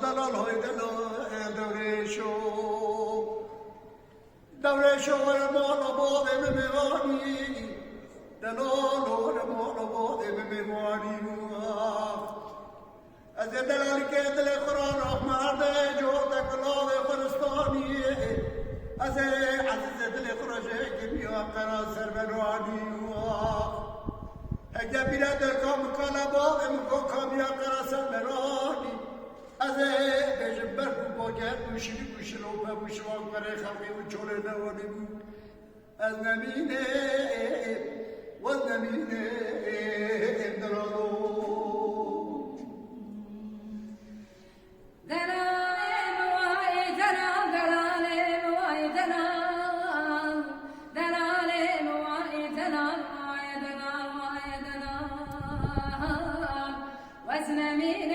دلال های دلال دوره شو ورمان و باد میوانی دلال ورمان و باد میوانی از دلالی که دل قرآن راه مرده جو تکلال خرستانی از عزیز دل خرشه که بیا قرار سر بروانی اگه بیره در کام کلبا امکو کامیا قرار سر برانی از بجم برکو با گرد موشیلی بوشلو و بوشوان برای خلقی و چوله نوانی بود از نمینه امدرانو وزن مين